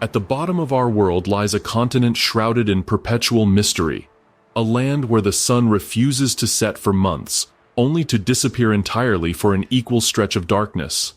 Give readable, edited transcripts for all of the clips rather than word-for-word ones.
At the bottom of our world lies a continent shrouded in perpetual mystery, a land where the sun refuses to set for months, only to disappear entirely for an equal stretch of darkness.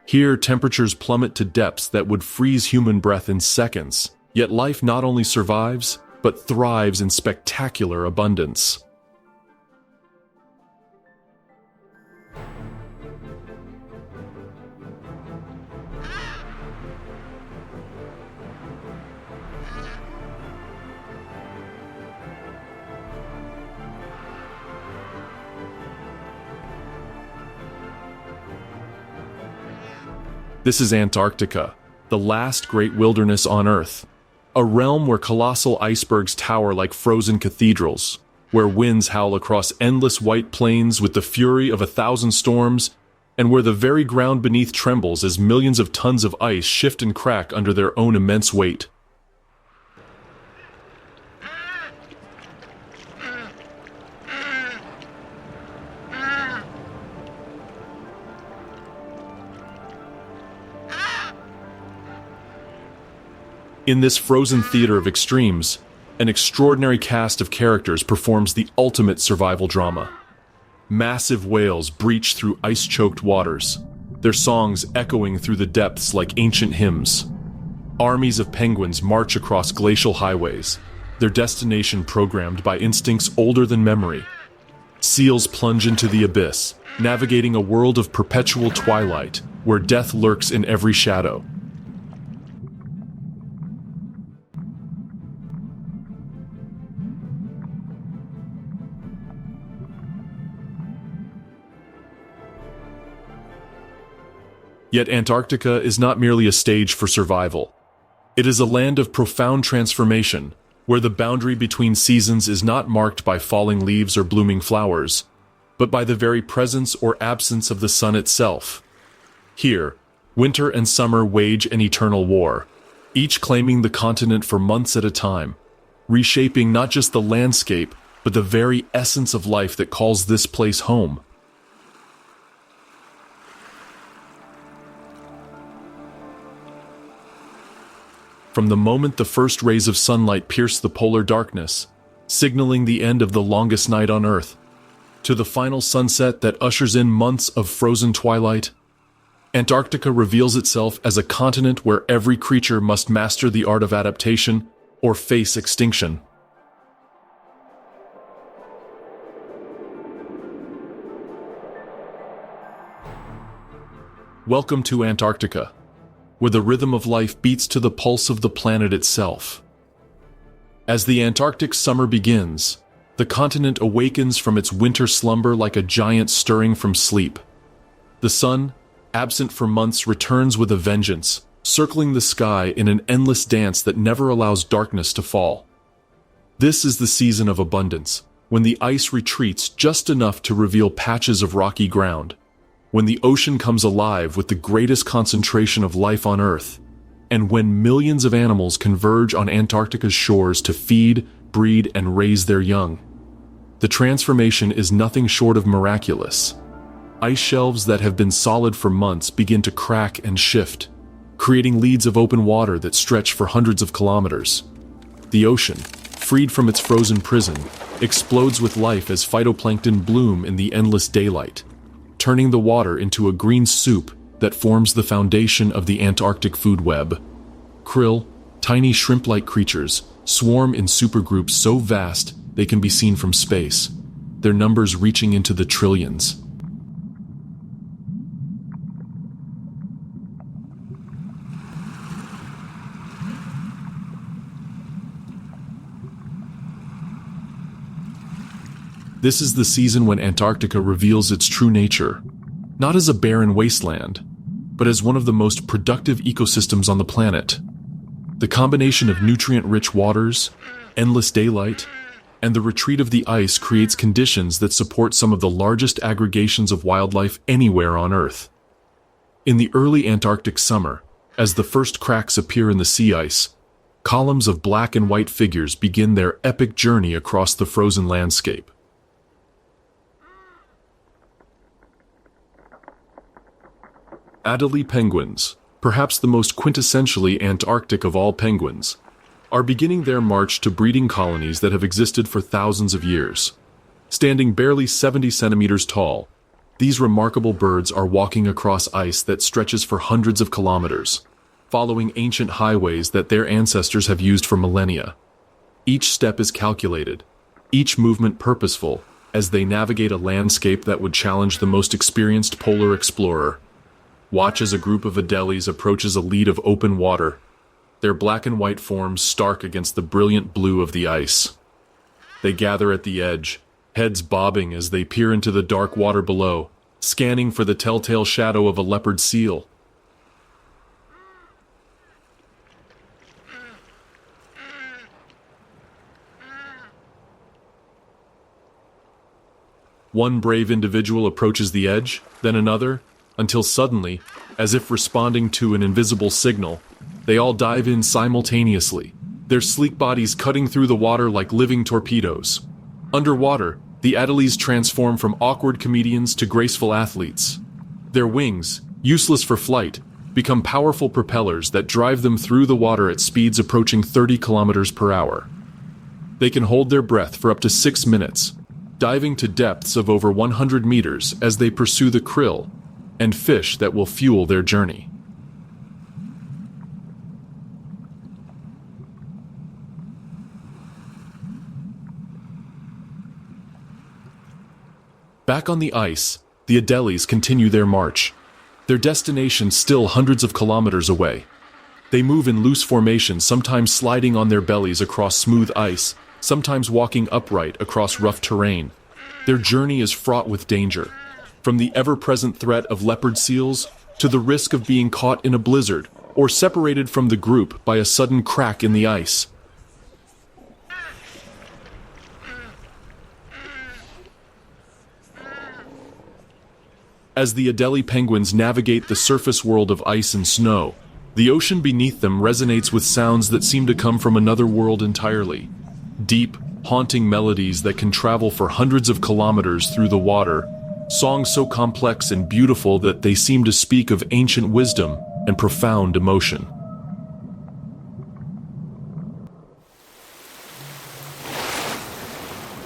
Here, temperatures plummet to depths that would freeze human breath in seconds, yet life not only survives, but thrives in spectacular abundance. This is Antarctica, the last great wilderness on Earth. A realm where colossal icebergs tower like frozen cathedrals, where winds howl across endless white plains with the fury of 1,000 storms, and where the very ground beneath trembles as millions of tons of ice shift and crack under their own immense weight. In this frozen theater of extremes, an extraordinary cast of characters performs the ultimate survival drama. Massive whales breach through ice-choked waters, their songs echoing through the depths like ancient hymns. Armies of penguins march across glacial highways, their destination programmed by instincts older than memory. Seals plunge into the abyss, navigating a world of perpetual twilight, where death lurks in every shadow. Yet Antarctica is not merely a stage for survival. It is a land of profound transformation, where the boundary between seasons is not marked by falling leaves or blooming flowers, but by the very presence or absence of the sun itself. Here, winter and summer wage an eternal war, each claiming the continent for months at a time, reshaping not just the landscape, but the very essence of life that calls this place home. From the moment the first rays of sunlight pierce the polar darkness, signaling the end of the longest night on Earth, to the final sunset that ushers in months of frozen twilight, Antarctica reveals itself as a continent where every creature must master the art of adaptation or face extinction. Welcome to Antarctica, where the rhythm of life beats to the pulse of the planet itself. As the Antarctic summer begins, the continent awakens from its winter slumber like a giant stirring from sleep. The sun, absent for months, returns with a vengeance, circling the sky in an endless dance that never allows darkness to fall. This is the season of abundance, when the ice retreats just enough to reveal patches of rocky ground, when the ocean comes alive with the greatest concentration of life on Earth, and when millions of animals converge on Antarctica's shores to feed, breed, and raise their young. The transformation is nothing short of miraculous. Ice shelves that have been solid for months begin to crack and shift, creating leads of open water that stretch for hundreds of kilometers. The ocean, freed from its frozen prison, explodes with life as phytoplankton bloom in the endless daylight, turning the water into a green soup that forms the foundation of the Antarctic food web. Krill, tiny shrimp-like creatures, swarm in supergroups so vast they can be seen from space, their numbers reaching into the trillions. This is the season when Antarctica reveals its true nature, not as a barren wasteland, but as one of the most productive ecosystems on the planet. The combination of nutrient-rich waters, endless daylight, and the retreat of the ice creates conditions that support some of the largest aggregations of wildlife anywhere on Earth. In the early Antarctic summer, as the first cracks appear in the sea ice, columns of black and white figures begin their epic journey across the frozen landscape. Adelie penguins, perhaps the most quintessentially Antarctic of all penguins, are beginning their march to breeding colonies that have existed for thousands of years. Standing barely 70 centimeters tall, these remarkable birds are walking across ice that stretches for hundreds of kilometers, following ancient highways that their ancestors have used for millennia. Each step is calculated, each movement purposeful, as they navigate a landscape that would challenge the most experienced polar explorer. Watch as a group of Adelies approaches a lead of open water, their black and white forms stark against the brilliant blue of the ice. They gather at the edge, heads bobbing as they peer into the dark water below, scanning for the telltale shadow of a leopard seal. One brave individual approaches the edge, then another, until suddenly, as if responding to an invisible signal, they all dive in simultaneously, their sleek bodies cutting through the water like living torpedoes. Underwater, the Adelies transform from awkward comedians to graceful athletes. Their wings, useless for flight, become powerful propellers that drive them through the water at speeds approaching 30 kilometers per hour. They can hold their breath for up to 6 minutes, diving to depths of over 100 meters as they pursue the krill and fish that will fuel their journey. Back on the ice, the Adelies continue their march, their destination still hundreds of kilometers away. They move in loose formation, sometimes sliding on their bellies across smooth ice, sometimes walking upright across rough terrain. Their journey is fraught with danger, from the ever-present threat of leopard seals to the risk of being caught in a blizzard or separated from the group by a sudden crack in the ice. As the Adelie penguins navigate the surface world of ice and snow, the ocean beneath them resonates with sounds that seem to come from another world entirely. Deep, haunting melodies that can travel for hundreds of kilometers through the water, songs so complex and beautiful that they seem to speak of ancient wisdom and profound emotion.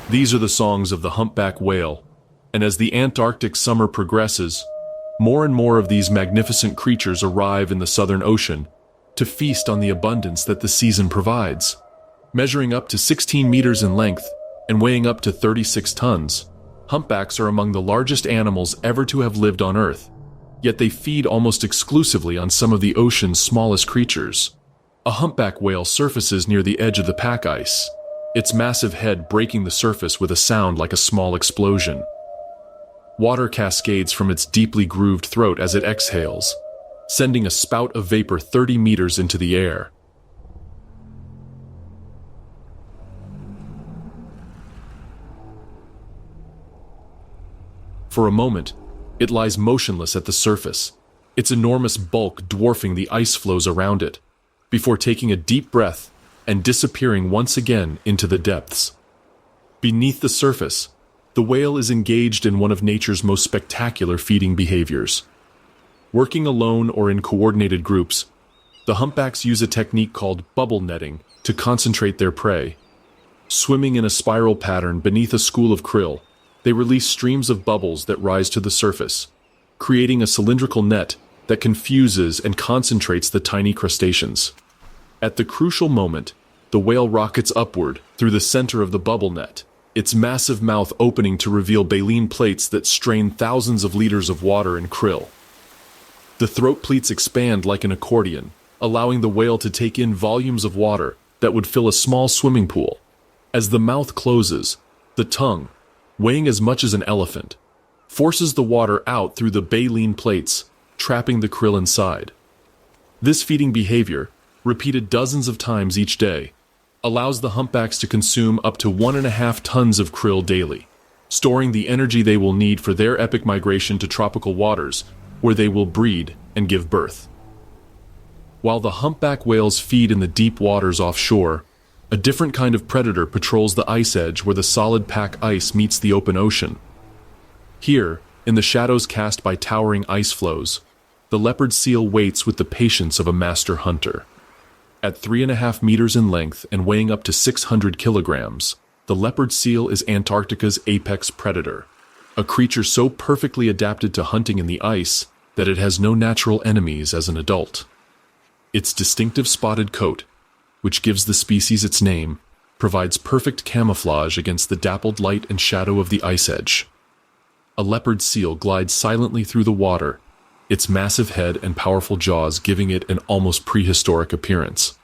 These are the songs of the humpback whale, and as the Antarctic summer progresses, more and more of these magnificent creatures arrive in the Southern Ocean to feast on the abundance that the season provides. Measuring up to 16 meters in length and weighing up to 36 tons, humpbacks are among the largest animals ever to have lived on Earth, yet they feed almost exclusively on some of the ocean's smallest creatures. A humpback whale surfaces near the edge of the pack ice, its massive head breaking the surface with a sound like a small explosion. Water cascades from its deeply grooved throat as it exhales, sending a spout of vapor 30 meters into the air. For a moment, it lies motionless at the surface, its enormous bulk dwarfing the ice floes around it, before taking a deep breath and disappearing once again into the depths. Beneath the surface, the whale is engaged in one of nature's most spectacular feeding behaviors. Working alone or in coordinated groups, the humpbacks use a technique called bubble netting to concentrate their prey. Swimming in a spiral pattern beneath a school of krill, they release streams of bubbles that rise to the surface, creating a cylindrical net that confuses and concentrates the tiny crustaceans. At the crucial moment, the whale rockets upward through the center of the bubble net, its massive mouth opening to reveal baleen plates that strain thousands of liters of water and krill. The throat pleats expand like an accordion, allowing the whale to take in volumes of water that would fill a small swimming pool. As the mouth closes, the tongue, weighing as much as an elephant, forces the water out through the baleen plates, trapping the krill inside. This feeding behavior, repeated dozens of times each day, allows the humpbacks to consume up to 1.5 tons of krill daily, storing the energy they will need for their epic migration to tropical waters, where they will breed and give birth. While the humpback whales feed in the deep waters offshore, a different kind of predator patrols the ice edge where the solid pack ice meets the open ocean. Here, in the shadows cast by towering ice floes, the leopard seal waits with the patience of a master hunter. At 3.5 meters in length and weighing up to 600 kilograms, the leopard seal is Antarctica's apex predator, a creature so perfectly adapted to hunting in the ice that it has no natural enemies as an adult. Its distinctive spotted coat, which gives the species its name, provides perfect camouflage against the dappled light and shadow of the ice edge. A leopard seal glides silently through the water, its massive head and powerful jaws giving it an almost prehistoric appearance.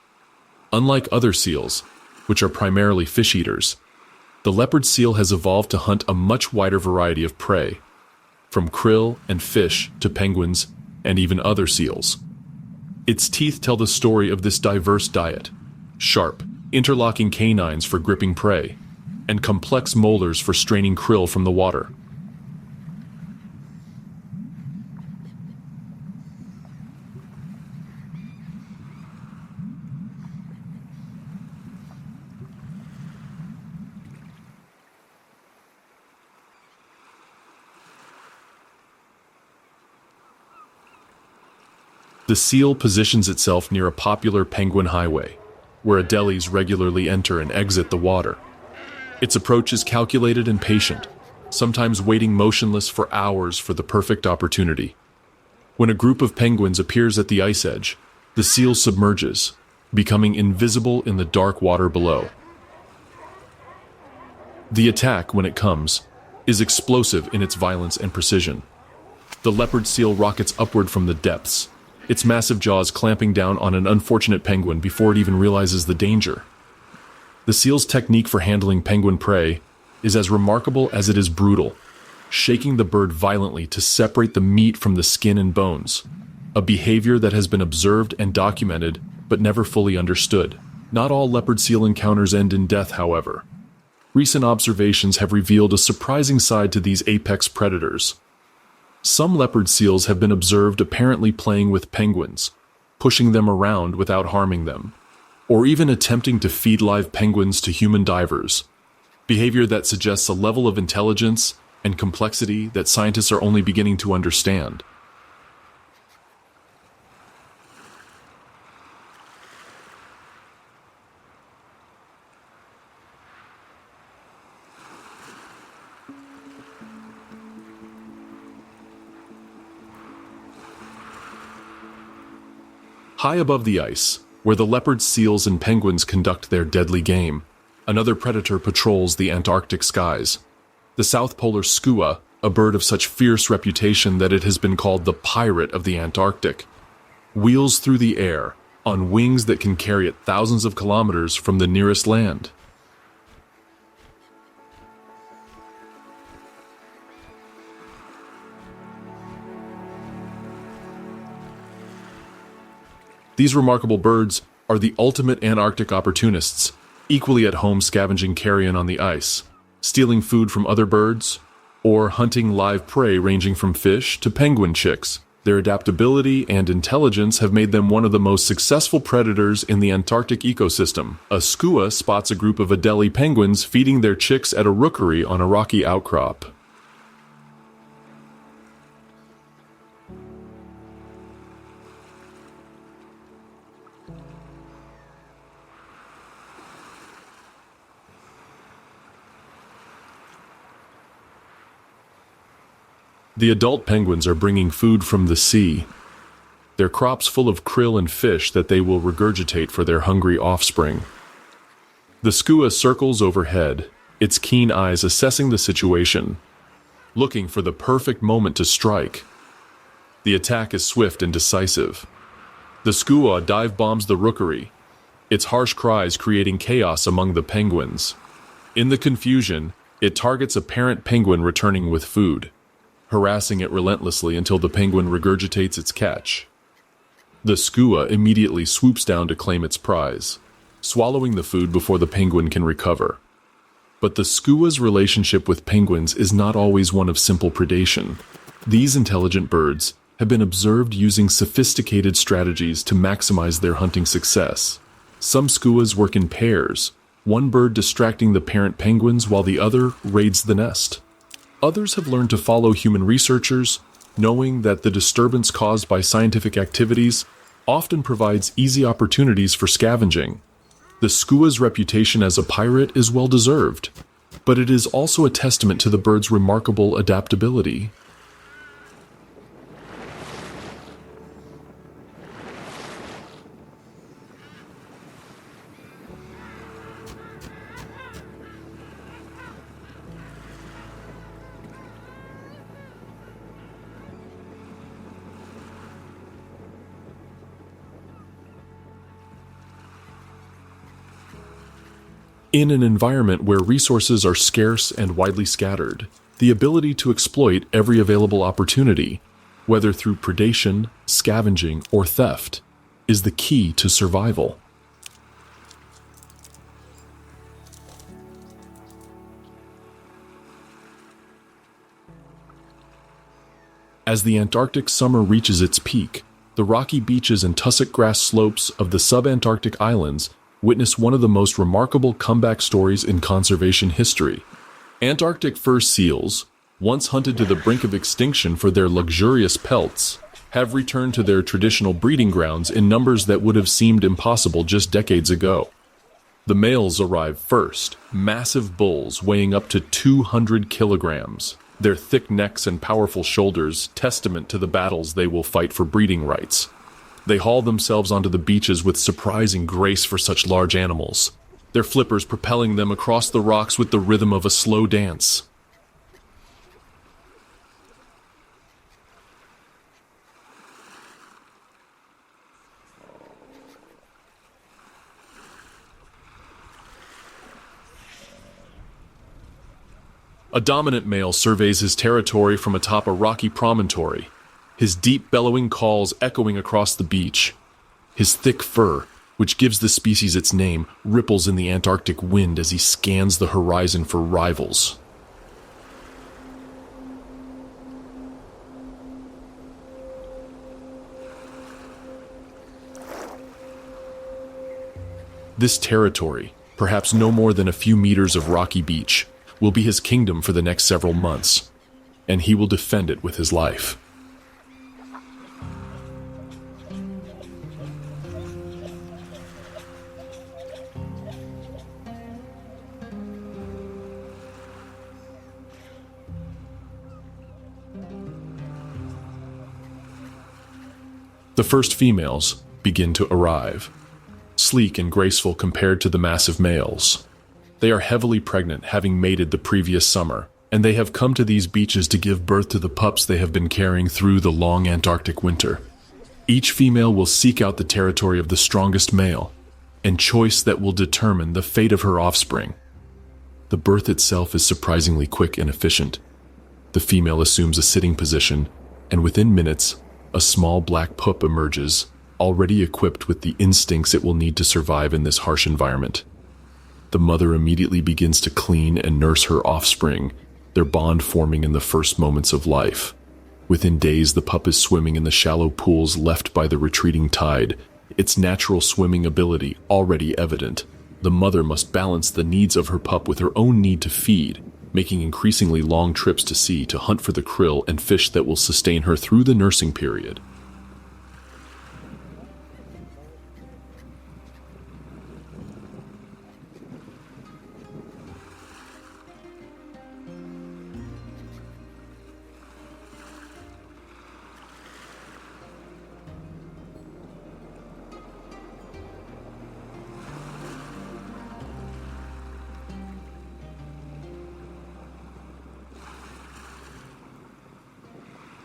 Unlike other seals, which are primarily fish eaters, the leopard seal has evolved to hunt a much wider variety of prey, from krill and fish to penguins and even other seals. Its teeth tell the story of this diverse diet: sharp, interlocking canines for gripping prey, and complex molars for straining krill from the water. The seal positions itself near a popular penguin highway, where adelies regularly enter and exit the water. Its approach is calculated and patient, sometimes waiting motionless for hours for the perfect opportunity. When a group of penguins appears at the ice edge, the seal submerges, becoming invisible in the dark water below. The attack, when it comes, is explosive in its violence and precision. The leopard seal rockets upward from the depths, its massive jaws clamping down on an unfortunate penguin before it even realizes the danger. The seal's technique for handling penguin prey is as remarkable as it is brutal, shaking the bird violently to separate the meat from the skin and bones, a behavior that has been observed and documented but never fully understood. Not all leopard seal encounters end in death, however. Recent observations have revealed a surprising side to these apex predators. Some leopard seals have been observed apparently playing with penguins, pushing them around without harming them, or even attempting to feed live penguins to human divers, behavior that suggests a level of intelligence and complexity that scientists are only beginning to understand. High above the ice, where the leopards, seals, and penguins conduct their deadly game, another predator patrols the Antarctic skies. The South Polar skua, a bird of such fierce reputation that it has been called the pirate of the Antarctic, wheels through the air on wings that can carry it thousands of kilometers from the nearest land. These remarkable birds are the ultimate Antarctic opportunists, equally at home scavenging carrion on the ice, stealing food from other birds, or hunting live prey ranging from fish to penguin chicks. Their adaptability and intelligence have made them one of the most successful predators in the Antarctic ecosystem. A skua spots a group of Adelie penguins feeding their chicks at a rookery on a rocky outcrop. The adult penguins are bringing food from the sea, their crops full of krill and fish that they will regurgitate for their hungry offspring. The skua circles overhead, its keen eyes assessing the situation, looking for the perfect moment to strike. The attack is swift and decisive. The skua dive bombs the rookery, its harsh cries creating chaos among the penguins. In the confusion, it targets a parent penguin returning with food, harassing it relentlessly until the penguin regurgitates its catch. The skua immediately swoops down to claim its prize, swallowing the food before the penguin can recover. But the skua's relationship with penguins is not always one of simple predation. These intelligent birds have been observed using sophisticated strategies to maximize their hunting success. Some skuas work in pairs, one bird distracting the parent penguins while the other raids the nest. Others have learned to follow human researchers, knowing that the disturbance caused by scientific activities often provides easy opportunities for scavenging. The skua's reputation as a pirate is well deserved, but it is also a testament to the bird's remarkable adaptability. In an environment where resources are scarce and widely scattered, the ability to exploit every available opportunity, whether through predation, scavenging, or theft, is the key to survival. As the Antarctic summer reaches its peak, the rocky beaches and tussock grass slopes of the subantarctic islands witness one of the most remarkable comeback stories in conservation history. Antarctic fur seals, once hunted to the brink of extinction for their luxurious pelts, have returned to their traditional breeding grounds in numbers that would have seemed impossible just decades ago. The males arrive first, massive bulls weighing up to 200 kilograms, their thick necks and powerful shoulders testament to the battles they will fight for breeding rights. They haul themselves onto the beaches with surprising grace for such large animals, their flippers propelling them across the rocks with the rhythm of a slow dance. A dominant male surveys his territory from atop a rocky promontory, his deep bellowing calls echoing across the beach. His thick fur, which gives the species its name, ripples in the Antarctic wind as he scans the horizon for rivals. This territory, perhaps no more than a few meters of rocky beach, will be his kingdom for the next several months, and he will defend it with his life. The first females begin to arrive, sleek and graceful compared to the massive males. They are heavily pregnant, having mated the previous summer, and they have come to these beaches to give birth to the pups they have been carrying through the long Antarctic winter. Each female will seek out the territory of the strongest male, and choice that will determine the fate of her offspring. The birth itself is surprisingly quick and efficient. The female assumes a sitting position, and within minutes, a small black pup emerges, already equipped with the instincts it will need to survive in this harsh environment. The mother immediately begins to clean and nurse her offspring, their bond forming in the first moments of life. Within days, the pup is swimming in the shallow pools left by the retreating tide, its natural swimming ability already evident. The mother must balance the needs of her pup with her own need to feed, making increasingly long trips to sea to hunt for the krill and fish that will sustain her through the nursing period.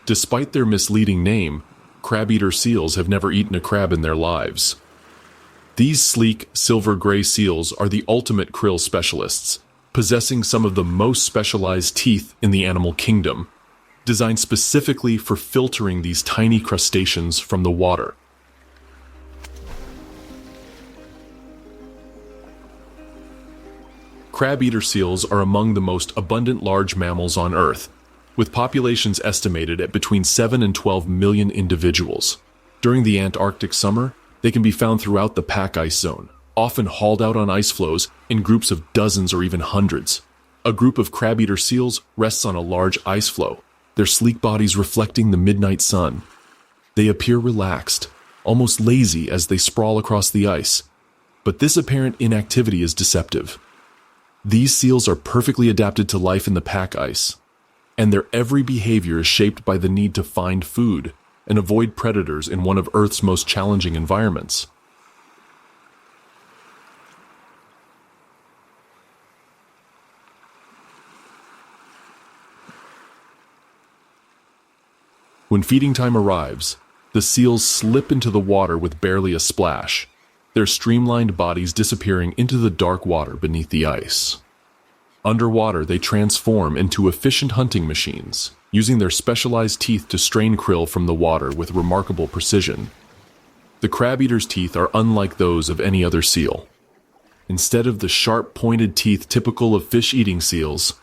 Despite their misleading name, crab-eater seals have never eaten a crab in their lives. These sleek, silver-gray seals are the ultimate krill specialists, possessing some of the most specialized teeth in the animal kingdom, designed specifically for filtering these tiny crustaceans from the water. Crab-eater seals are among the most abundant large mammals on Earth, with populations estimated at between 7 and 12 million individuals. During the Antarctic summer, they can be found throughout the pack ice zone, often hauled out on ice floes in groups of dozens or even hundreds. A group of crab-eater seals rests on a large ice floe, their sleek bodies reflecting the midnight sun. They appear relaxed, almost lazy as they sprawl across the ice, but this apparent inactivity is deceptive. These seals are perfectly adapted to life in the pack ice, and their every behavior is shaped by the need to find food and avoid predators in one of Earth's most challenging environments. When feeding time arrives, the seals slip into the water with barely a splash, their streamlined bodies disappearing into the dark water beneath the ice. Underwater, they transform into efficient hunting machines, using their specialized teeth to strain krill from the water with remarkable precision. The crab-eater's teeth are unlike those of any other seal. Instead of the sharp, pointed teeth typical of fish-eating seals,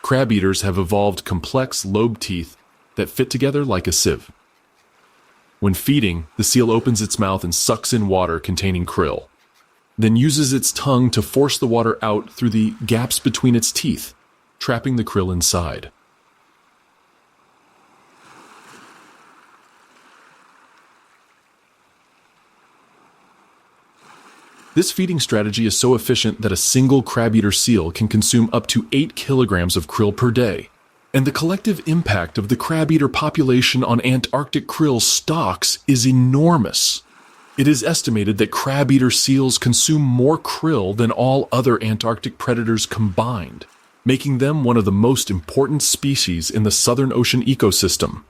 crab-eaters have evolved complex lobed teeth that fit together like a sieve. When feeding, the seal opens its mouth and sucks in water containing krill, then uses its tongue to force the water out through the gaps between its teeth, trapping the krill inside. This feeding strategy is so efficient that a single crab-eater seal can consume up to 8 kilograms of krill per day. And the collective impact of the crab-eater population on Antarctic krill stocks is enormous. It is estimated that crab-eater seals consume more krill than all other Antarctic predators combined, making them one of the most important species in the Southern Ocean ecosystem.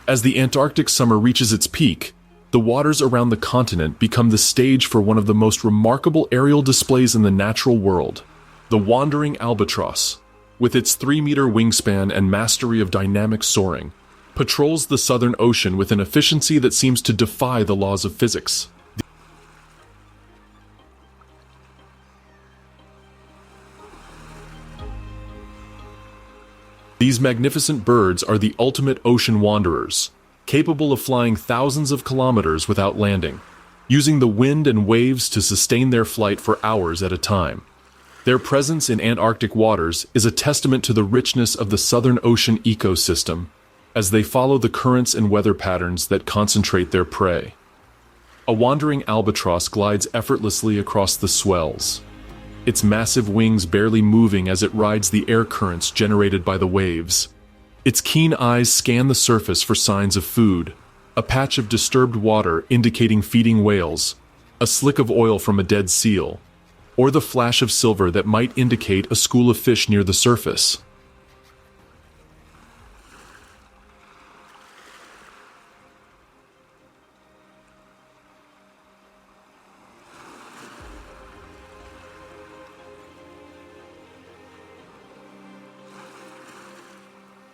As the Antarctic summer reaches its peak, the waters around the continent become the stage for one of the most remarkable aerial displays in the natural world, the wandering albatross, with its 3-meter wingspan and mastery of dynamic soaring, patrols the Southern Ocean with an efficiency that seems to defy the laws of physics. These magnificent birds are the ultimate ocean wanderers, capable of flying thousands of kilometers without landing, using the wind and waves to sustain their flight for hours at a time. Their presence in Antarctic waters is a testament to the richness of the Southern Ocean ecosystem, as they follow the currents and weather patterns that concentrate their prey. A wandering albatross glides effortlessly across the swells, its massive wings barely moving as it rides the air currents generated by the waves. Its keen eyes scan the surface for signs of food, a patch of disturbed water indicating feeding whales, a slick of oil from a dead seal, or the flash of silver that might indicate a school of fish near the surface.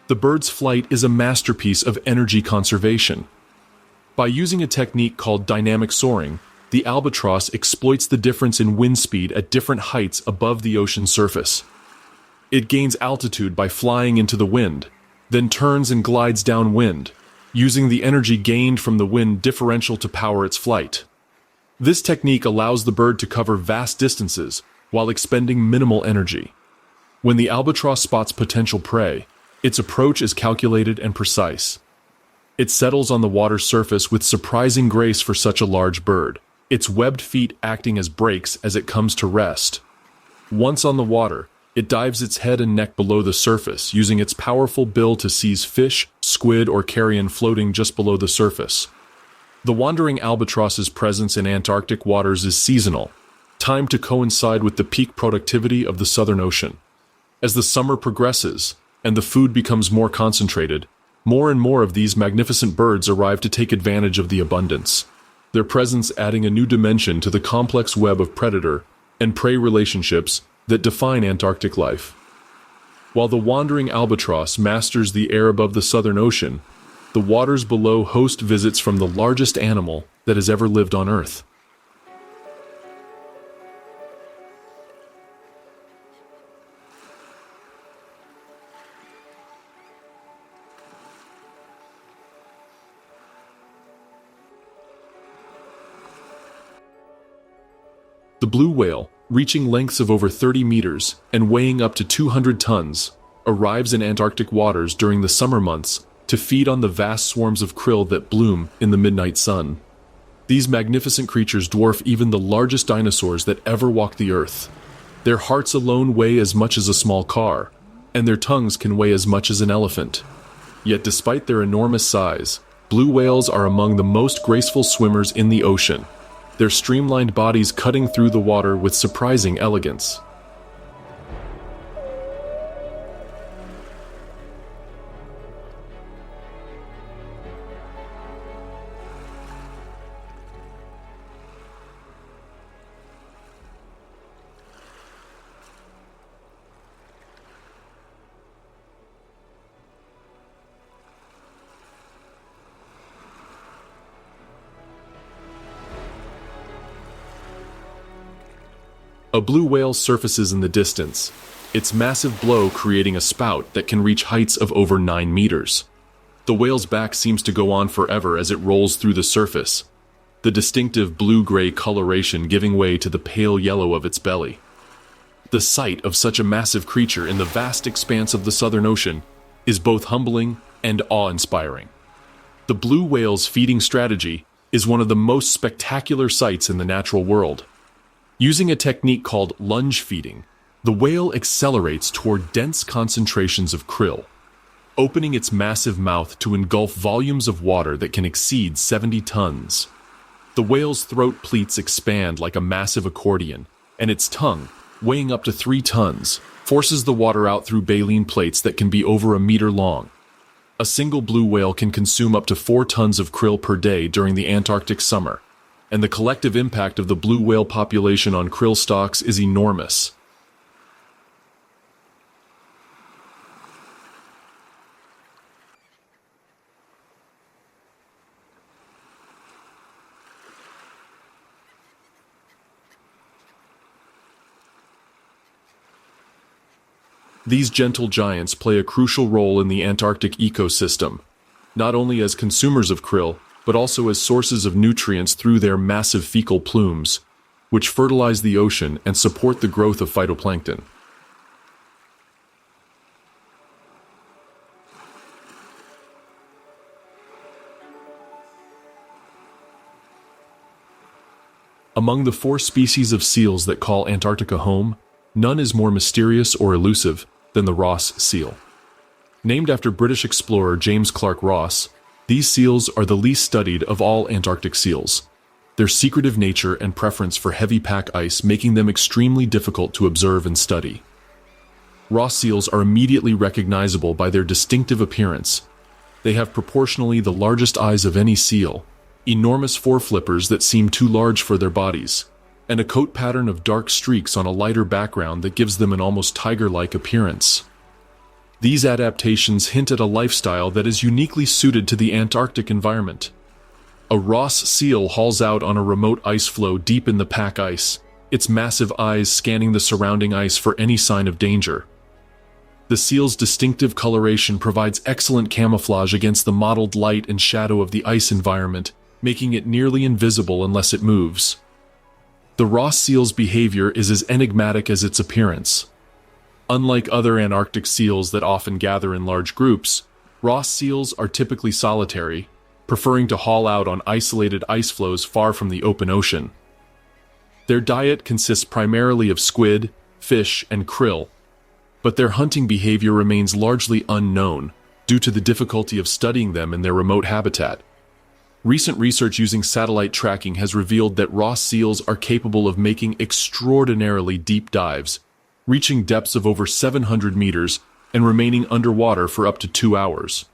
The bird's flight is a masterpiece of energy conservation. By using a technique called dynamic soaring, the albatross exploits the difference in wind speed at different heights above the ocean surface. It gains altitude by flying into the wind, then turns and glides downwind, using the energy gained from the wind differential to power its flight. This technique allows the bird to cover vast distances while expending minimal energy. When the albatross spots potential prey, its approach is calculated and precise. It settles on the water's surface with surprising grace for such a large bird, its webbed feet acting as brakes as it comes to rest. Once on the water, it dives its head and neck below the surface, using its powerful bill to seize fish, squid, or carrion floating just below the surface. The wandering albatross's presence in Antarctic waters is seasonal, timed to coincide with the peak productivity of the Southern Ocean. As the summer progresses, and the food becomes more concentrated, more and more of these magnificent birds arrive to take advantage of the abundance. their presence adding a new dimension to the complex web of predator and prey relationships that define Antarctic life. While the wandering albatross masters the air above the Southern Ocean, the waters below host visits from the largest animal that has ever lived on Earth. The blue whale, reaching lengths of over 30 meters and weighing up to 200 tons, arrives in Antarctic waters during the summer months to feed on the vast swarms of krill that bloom in the midnight sun. These magnificent creatures dwarf even the largest dinosaurs that ever walked the Earth. Their hearts alone weigh as much as a small car, and their tongues can weigh as much as an elephant. Yet despite their enormous size, blue whales are among the most graceful swimmers in the ocean, their streamlined bodies cutting through the water with surprising elegance. A blue whale surfaces in the distance, its massive blow creating a spout that can reach heights of over 9 meters. The whale's back seems to go on forever as it rolls through the surface, the distinctive blue-gray coloration giving way to the pale yellow of its belly. The sight of such a massive creature in the vast expanse of the Southern Ocean is both humbling and awe-inspiring. The blue whale's feeding strategy is one of the most spectacular sights in the natural world. Using a technique called lunge feeding, the whale accelerates toward dense concentrations of krill, opening its massive mouth to engulf volumes of water that can exceed 70 tons. The whale's throat pleats expand like a massive accordion, and its tongue, weighing up to 3 tons, forces the water out through baleen plates that can be over a meter long. A single blue whale can consume up to 4 tons of krill per day during the Antarctic summer, and the collective impact of the blue whale population on krill stocks is enormous. These gentle giants play a crucial role in the Antarctic ecosystem, not only as consumers of krill, but also as sources of nutrients through their massive fecal plumes, which fertilize the ocean and support the growth of phytoplankton. Among the 4 species of seals that call Antarctica home, none is more mysterious or elusive than the Ross seal. Named after British explorer James Clark Ross, these seals are the least studied of all Antarctic seals, their secretive nature and preference for heavy pack ice making them extremely difficult to observe and study. Ross seals are immediately recognizable by their distinctive appearance. They have proportionally the largest eyes of any seal, enormous foreflippers that seem too large for their bodies, and a coat pattern of dark streaks on a lighter background that gives them an almost tiger-like appearance. These adaptations hint at a lifestyle that is uniquely suited to the Antarctic environment. A Ross seal hauls out on a remote ice floe deep in the pack ice, its massive eyes scanning the surrounding ice for any sign of danger. The seal's distinctive coloration provides excellent camouflage against the mottled light and shadow of the ice environment, making it nearly invisible unless it moves. The Ross seal's behavior is as enigmatic as its appearance. Unlike other Antarctic seals that often gather in large groups, Ross seals are typically solitary, preferring to haul out on isolated ice floes far from the open ocean. Their diet consists primarily of squid, fish, and krill, but their hunting behavior remains largely unknown due to the difficulty of studying them in their remote habitat. Recent research using satellite tracking has revealed that Ross seals are capable of making extraordinarily deep dives, reaching depths of over 700 meters and remaining underwater for up to 2 hours.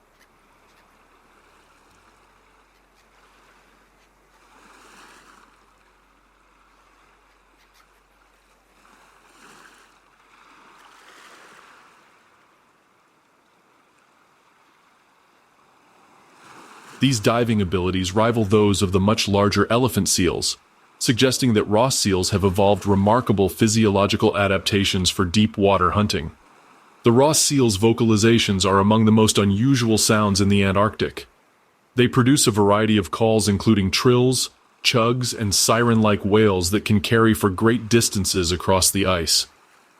These diving abilities rival those of the much larger elephant seals, suggesting that Ross seals have evolved remarkable physiological adaptations for deep water hunting. The Ross seal's vocalizations are among the most unusual sounds in the Antarctic. They produce a variety of calls including trills, chugs, and siren-like wails that can carry for great distances across the ice.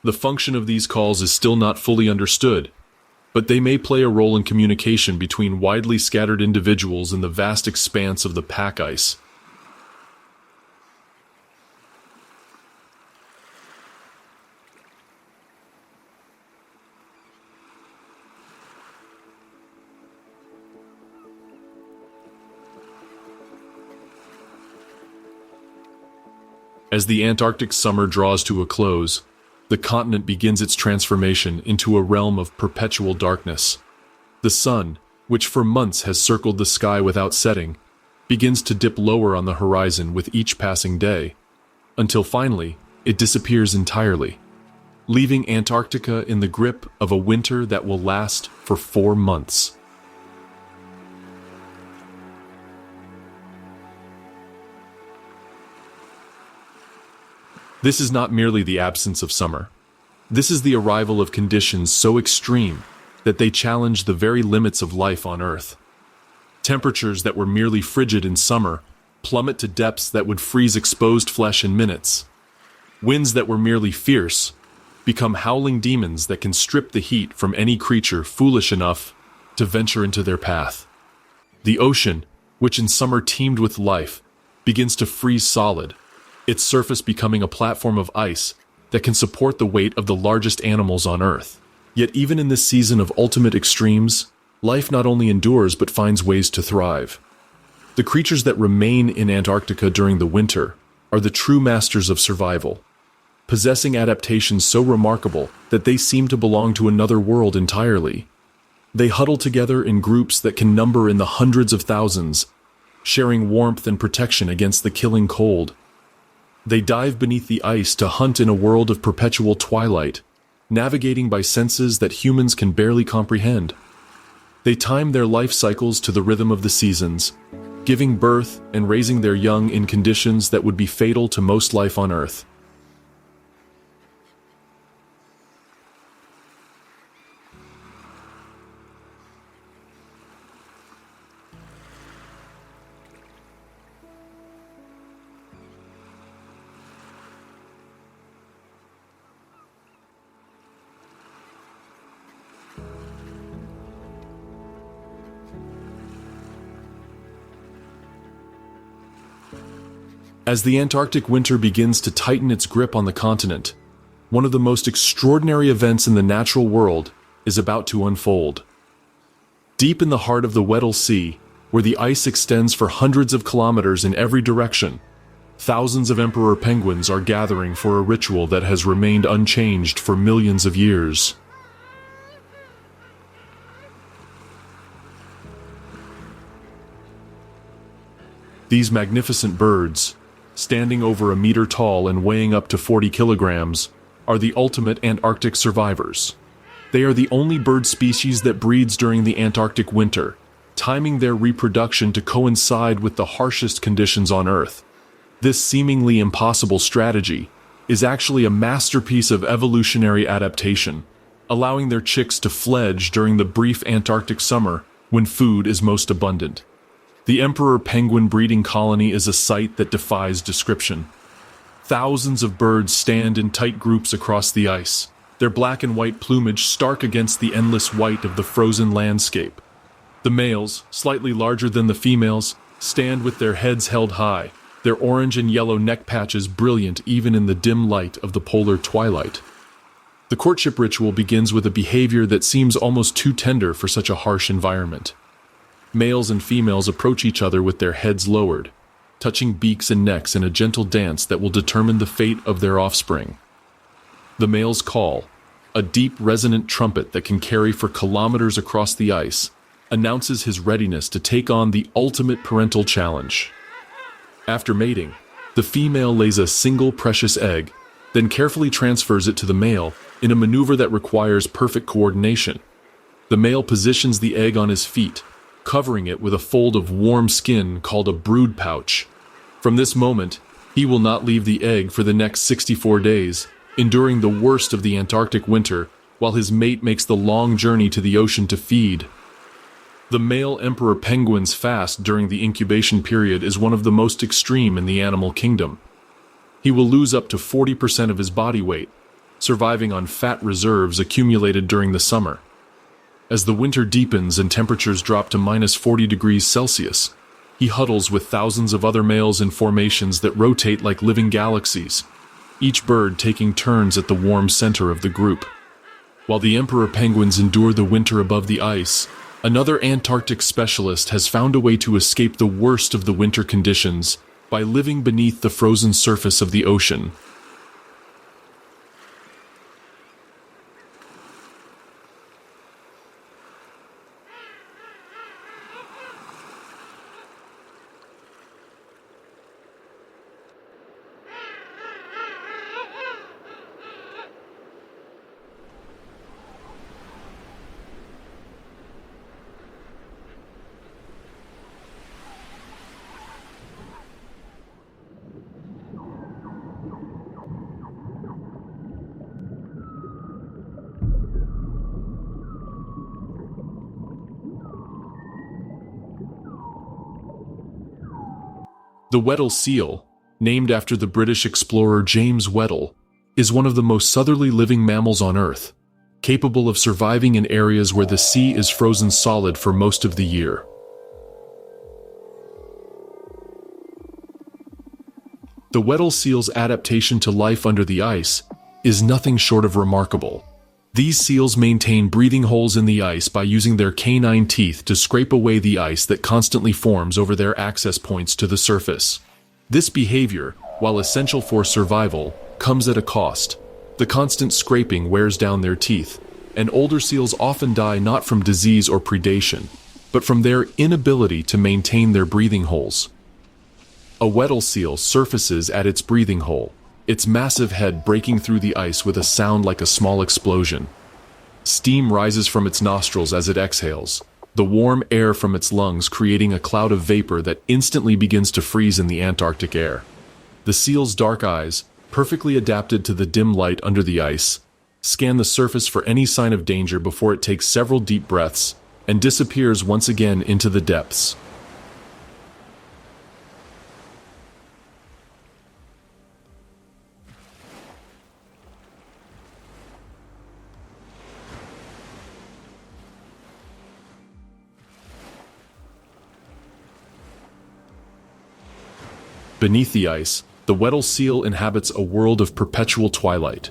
The function of these calls is still not fully understood, but they may play a role in communication between widely scattered individuals in the vast expanse of the pack ice. As the Antarctic summer draws to a close, the continent begins its transformation into a realm of perpetual darkness. The sun, which for months has circled the sky without setting, begins to dip lower on the horizon with each passing day, until finally it disappears entirely, leaving Antarctica in the grip of a winter that will last for 4 months. This is not merely the absence of summer. This is the arrival of conditions so extreme that they challenge the very limits of life on Earth. Temperatures that were merely frigid in summer plummet to depths that would freeze exposed flesh in minutes. Winds that were merely fierce become howling demons that can strip the heat from any creature foolish enough to venture into their path. The ocean, which in summer teemed with life, begins to freeze solid, its surface becoming a platform of ice that can support the weight of the largest animals on Earth. Yet even in this season of ultimate extremes, life not only endures but finds ways to thrive. The creatures that remain in Antarctica during the winter are the true masters of survival, possessing adaptations so remarkable that they seem to belong to another world entirely. They huddle together in groups that can number in the hundreds of thousands, sharing warmth and protection against the killing cold. They dive beneath the ice to hunt in a world of perpetual twilight, navigating by senses that humans can barely comprehend. They time their life cycles to the rhythm of the seasons, giving birth and raising their young in conditions that would be fatal to most life on Earth. As the Antarctic winter begins to tighten its grip on the continent, one of the most extraordinary events in the natural world is about to unfold. Deep in the heart of the Weddell Sea, where the ice extends for hundreds of kilometers in every direction, thousands of emperor penguins are gathering for a ritual that has remained unchanged for millions of years. These magnificent birds, standing over a meter tall and weighing up to 40 kilograms, are the ultimate Antarctic survivors. They are the only bird species that breeds during the Antarctic winter, timing their reproduction to coincide with the harshest conditions on Earth. This seemingly impossible strategy is actually a masterpiece of evolutionary adaptation, allowing their chicks to fledge during the brief Antarctic summer when food is most abundant. The emperor penguin breeding colony is a sight that defies description. Thousands of birds stand in tight groups across the ice, their black and white plumage stark against the endless white of the frozen landscape. The males, slightly larger than the females, stand with their heads held high, their orange and yellow neck patches brilliant even in the dim light of the polar twilight. The courtship ritual begins with a behavior that seems almost too tender for such a harsh environment. Males and females approach each other with their heads lowered, touching beaks and necks in a gentle dance that will determine the fate of their offspring. The male's call, a deep resonant trumpet that can carry for kilometers across the ice, announces his readiness to take on the ultimate parental challenge. After mating, the female lays a single precious egg, then carefully transfers it to the male in a maneuver that requires perfect coordination. The male positions the egg on his feet, covering it with a fold of warm skin called a brood pouch. From this moment, he will not leave the egg for the next 64 days, enduring the worst of the Antarctic winter, while his mate makes the long journey to the ocean to feed. The male emperor penguin's fast during the incubation period is one of the most extreme in the animal kingdom. He will lose up to 40% of his body weight, surviving on fat reserves accumulated during the summer. As the winter deepens and temperatures drop to -40 degrees Celsius, he huddles with thousands of other males in formations that rotate like living galaxies, each bird taking turns at the warm center of the group. While the emperor penguins endure the winter above the ice, another Antarctic specialist has found a way to escape the worst of the winter conditions by living beneath the frozen surface of the ocean. The Weddell seal, named after the British explorer James Weddell, is one of the most southerly living mammals on Earth, capable of surviving in areas where the sea is frozen solid for most of the year. The Weddell seal's adaptation to life under the ice is nothing short of remarkable. These seals maintain breathing holes in the ice by using their canine teeth to scrape away the ice that constantly forms over their access points to the surface. This behavior, while essential for survival, comes at a cost. The constant scraping wears down their teeth, and older seals often die not from disease or predation, but from their inability to maintain their breathing holes. A Weddell seal surfaces at its breathing hole, its massive head breaking through the ice with a sound like a small explosion. Steam rises from its nostrils as it exhales, the warm air from its lungs creating a cloud of vapor that instantly begins to freeze in the Antarctic air. The seal's dark eyes, perfectly adapted to the dim light under the ice, scan the surface for any sign of danger before it takes several deep breaths and disappears once again into the depths. Beneath the ice, the Weddell seal inhabits a world of perpetual twilight,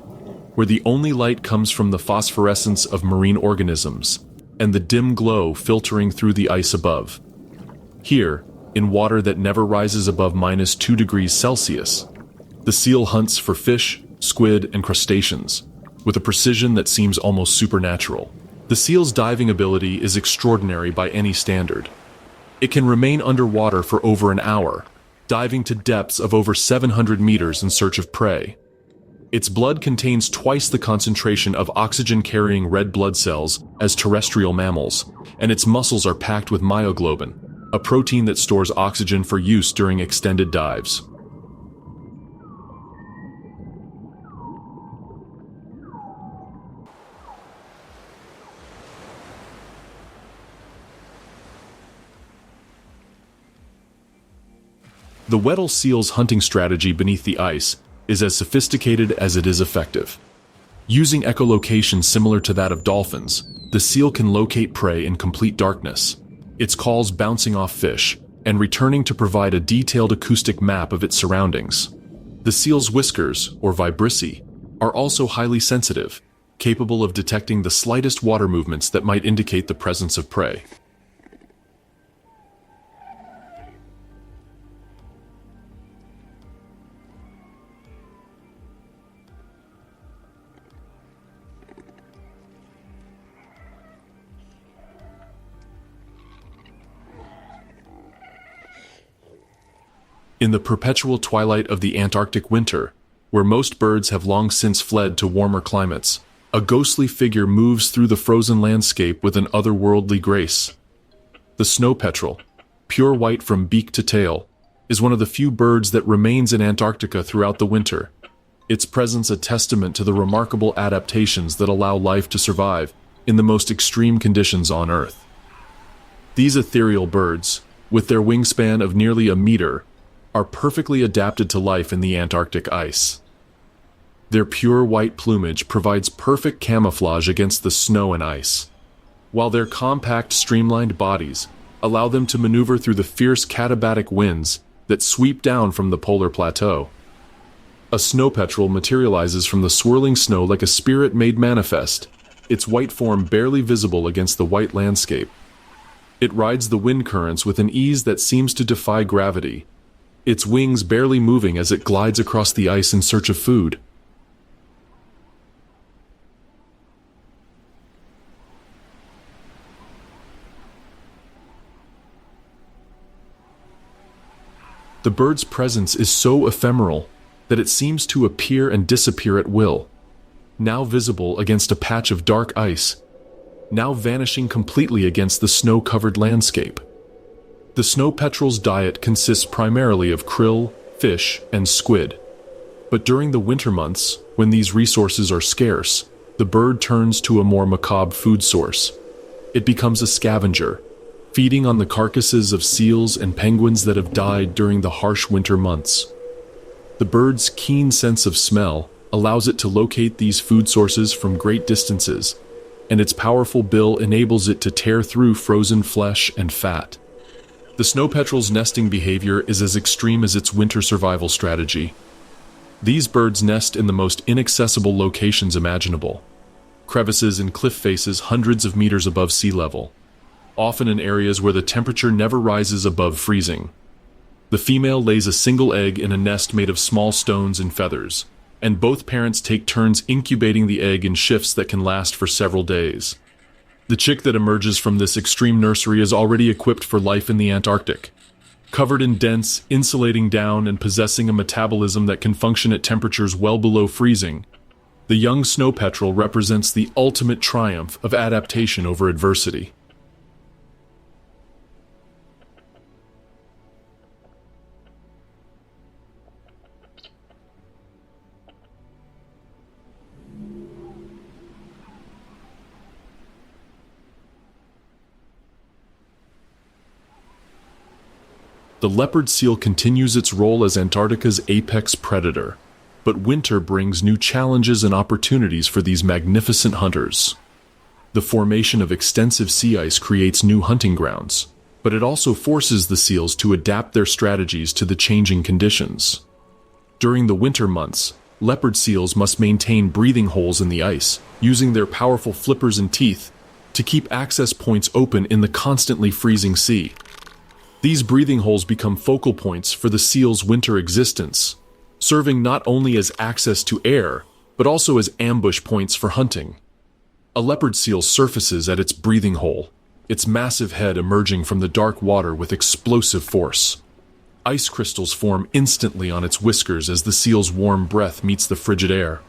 where the only light comes from the phosphorescence of marine organisms and the dim glow filtering through the ice above. Here, in water that never rises above -2 degrees Celsius, the seal hunts for fish, squid, and crustaceans, with a precision that seems almost supernatural. The seal's diving ability is extraordinary by any standard. It can remain underwater for over an hour, diving to depths of over 700 meters in search of prey. Its blood contains twice the concentration of oxygen-carrying red blood cells as terrestrial mammals, and its muscles are packed with myoglobin, a protein that stores oxygen for use during extended dives. The Weddell seal's hunting strategy beneath the ice is as sophisticated as it is effective. Using echolocation similar to that of dolphins, the seal can locate prey in complete darkness, its calls bouncing off fish, and returning to provide a detailed acoustic map of its surroundings. The seal's whiskers, or vibrissae, are also highly sensitive, capable of detecting the slightest water movements that might indicate the presence of prey. In the perpetual twilight of the Antarctic winter, where most birds have long since fled to warmer climates, a ghostly figure moves through the frozen landscape with an otherworldly grace. The snow petrel, pure white from beak to tail, is one of the few birds that remains in Antarctica throughout the winter, its presence a testament to the remarkable adaptations that allow life to survive in the most extreme conditions on Earth. These ethereal birds, with their wingspan of nearly a meter, are perfectly adapted to life in the Antarctic ice. Their pure white plumage provides perfect camouflage against the snow and ice, while their compact, streamlined bodies allow them to maneuver through the fierce katabatic winds that sweep down from the polar plateau. A snow petrel materializes from the swirling snow like a spirit made manifest, its white form barely visible against the white landscape. It rides the wind currents with an ease that seems to defy gravity, its wings barely moving as it glides across the ice in search of food. The bird's presence is so ephemeral that it seems to appear and disappear at will, now visible against a patch of dark ice, now vanishing completely against the snow-covered landscape. The snow petrel's diet consists primarily of krill, fish, and squid. But during the winter months, when these resources are scarce, the bird turns to a more macabre food source. It becomes a scavenger, feeding on the carcasses of seals and penguins that have died during the harsh winter months. The bird's keen sense of smell allows it to locate these food sources from great distances, and its powerful bill enables it to tear through frozen flesh and fat. The snow petrel's nesting behavior is as extreme as its winter survival strategy. These birds nest in the most inaccessible locations imaginable, crevices and cliff faces hundreds of meters above sea level, often in areas where the temperature never rises above freezing. The female lays a single egg in a nest made of small stones and feathers, and both parents take turns incubating the egg in shifts that can last for several days. The chick that emerges from this extreme nursery is already equipped for life in the Antarctic. Covered in dense, insulating down and possessing a metabolism that can function at temperatures well below freezing, the young snow petrel represents the ultimate triumph of adaptation over adversity. The leopard seal continues its role as Antarctica's apex predator, but winter brings new challenges and opportunities for these magnificent hunters. The formation of extensive sea ice creates new hunting grounds, but it also forces the seals to adapt their strategies to the changing conditions. During the winter months, leopard seals must maintain breathing holes in the ice, using their powerful flippers and teeth to keep access points open in the constantly freezing sea. These breathing holes become focal points for the seal's winter existence, serving not only as access to air, but also as ambush points for hunting. A leopard seal surfaces at its breathing hole, its massive head emerging from the dark water with explosive force. Ice crystals form instantly on its whiskers as the seal's warm breath meets the frigid air.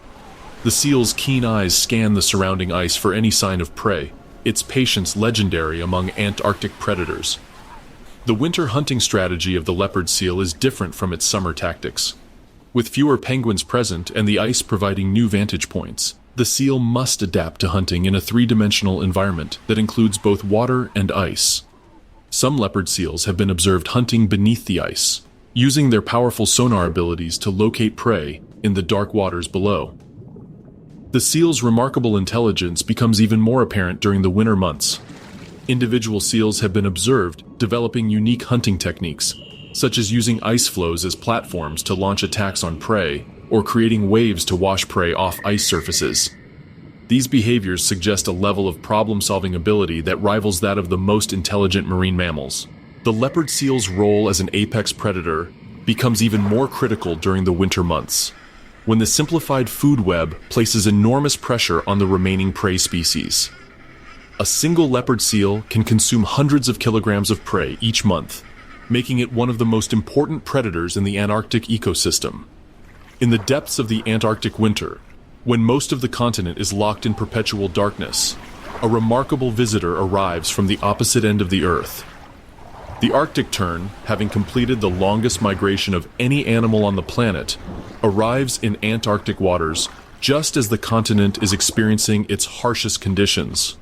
The seal's keen eyes scan the surrounding ice for any sign of prey, its patience legendary among Antarctic predators. The winter hunting strategy of the leopard seal is different from its summer tactics. With fewer penguins present and the ice providing new vantage points, the seal must adapt to hunting in a three-dimensional environment that includes both water and ice. Some leopard seals have been observed hunting beneath the ice, using their powerful sonar abilities to locate prey in the dark waters below. The seal's remarkable intelligence becomes even more apparent during the winter months. Individual seals have been observed developing unique hunting techniques, such as using ice floes as platforms to launch attacks on prey, or creating waves to wash prey off ice surfaces. These behaviors suggest a level of problem-solving ability that rivals that of the most intelligent marine mammals. The leopard seal's role as an apex predator becomes even more critical during the winter months, when the simplified food web places enormous pressure on the remaining prey species. A single leopard seal can consume hundreds of kilograms of prey each month, making it one of the most important predators in the Antarctic ecosystem. In the depths of the Antarctic winter, when most of the continent is locked in perpetual darkness, a remarkable visitor arrives from the opposite end of the Earth, The Arctic tern, having completed the longest migration of any animal on the planet, arrives in Antarctic waters just as the continent is experiencing its harshest conditions.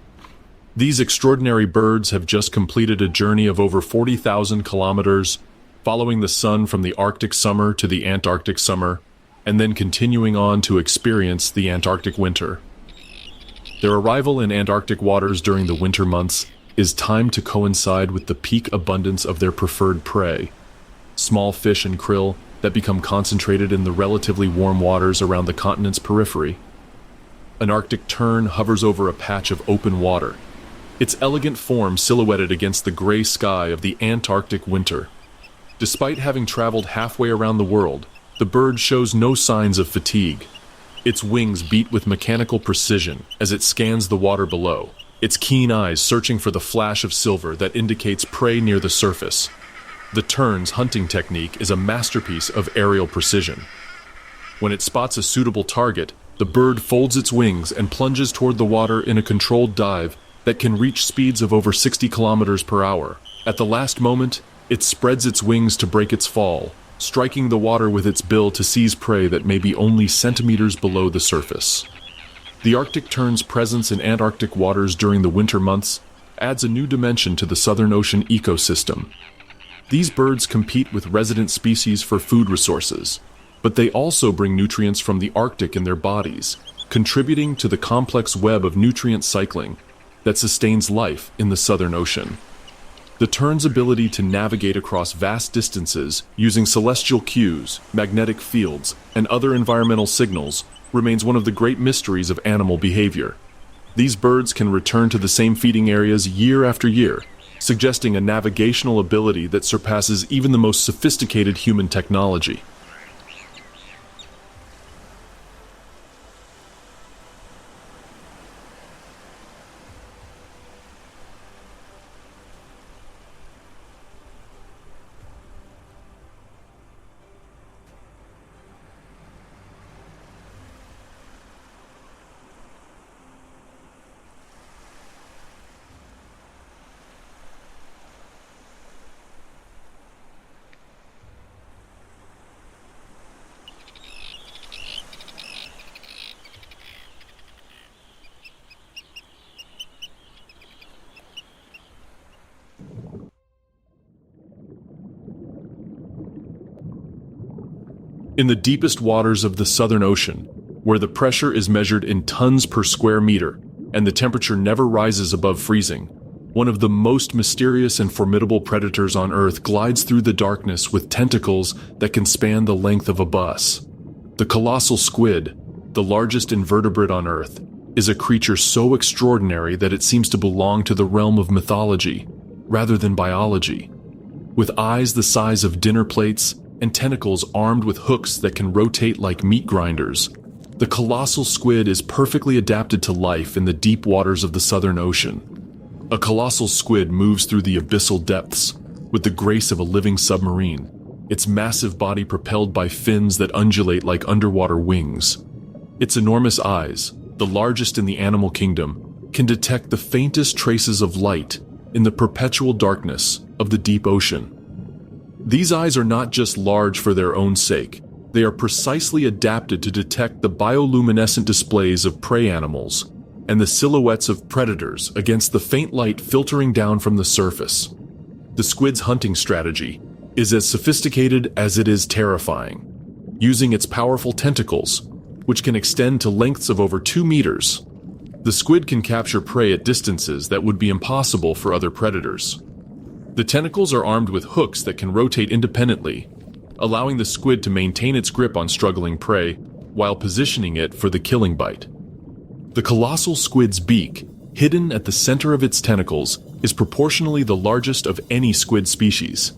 These extraordinary birds have just completed a journey of over 40,000 kilometers, following the sun from the Arctic summer to the Antarctic summer, and then continuing on to experience the Antarctic winter. Their arrival in Antarctic waters during the winter months is timed to coincide with the peak abundance of their preferred prey, small fish and krill that become concentrated in the relatively warm waters around the continent's periphery. An Arctic tern hovers over a patch of open water, its elegant form silhouetted against the gray sky of the Antarctic winter. Despite having traveled halfway around the world, the bird shows no signs of fatigue. Its wings beat with mechanical precision as it scans the water below, its keen eyes searching for the flash of silver that indicates prey near the surface. The tern's hunting technique is a masterpiece of aerial precision. When it spots a suitable target, the bird folds its wings and plunges toward the water in a controlled dive that can reach speeds of over 60 kilometers per hour. At the last moment, it spreads its wings to break its fall, striking the water with its bill to seize prey that may be only centimeters below the surface. The Arctic tern's presence in Antarctic waters during the winter months adds a new dimension to the Southern Ocean ecosystem. These birds compete with resident species for food resources, but they also bring nutrients from the Arctic in their bodies, contributing to the complex web of nutrient cycling that sustains life in the Southern Ocean. The tern's ability to navigate across vast distances using celestial cues, magnetic fields, and other environmental signals remains one of the great mysteries of animal behavior. These birds can return to the same feeding areas year after year, suggesting a navigational ability that surpasses even the most sophisticated human technology. In the deepest waters of the Southern Ocean, where the pressure is measured in tons per square meter and the temperature never rises above freezing, one of the most mysterious and formidable predators on Earth glides through the darkness with tentacles that can span the length of a bus. The colossal squid, the largest invertebrate on Earth, is a creature so extraordinary that it seems to belong to the realm of mythology, rather than biology. With eyes the size of dinner plates and tentacles armed with hooks that can rotate like meat grinders, the colossal squid is perfectly adapted to life in the deep waters of the Southern Ocean. A colossal squid moves through the abyssal depths with the grace of a living submarine, its massive body propelled by fins that undulate like underwater wings. Its enormous eyes, the largest in the animal kingdom, can detect the faintest traces of light in the perpetual darkness of the deep ocean. These eyes are not just large for their own sake. They are precisely adapted to detect the bioluminescent displays of prey animals and the silhouettes of predators against the faint light filtering down from the surface. The squid's hunting strategy is as sophisticated as it is terrifying. Using its powerful tentacles, which can extend to lengths of over 2 meters, the squid can capture prey at distances that would be impossible for other predators. The tentacles are armed with hooks that can rotate independently, allowing the squid to maintain its grip on struggling prey while positioning it for the killing bite. The colossal squid's beak, hidden at the center of its tentacles, is proportionally the largest of any squid species.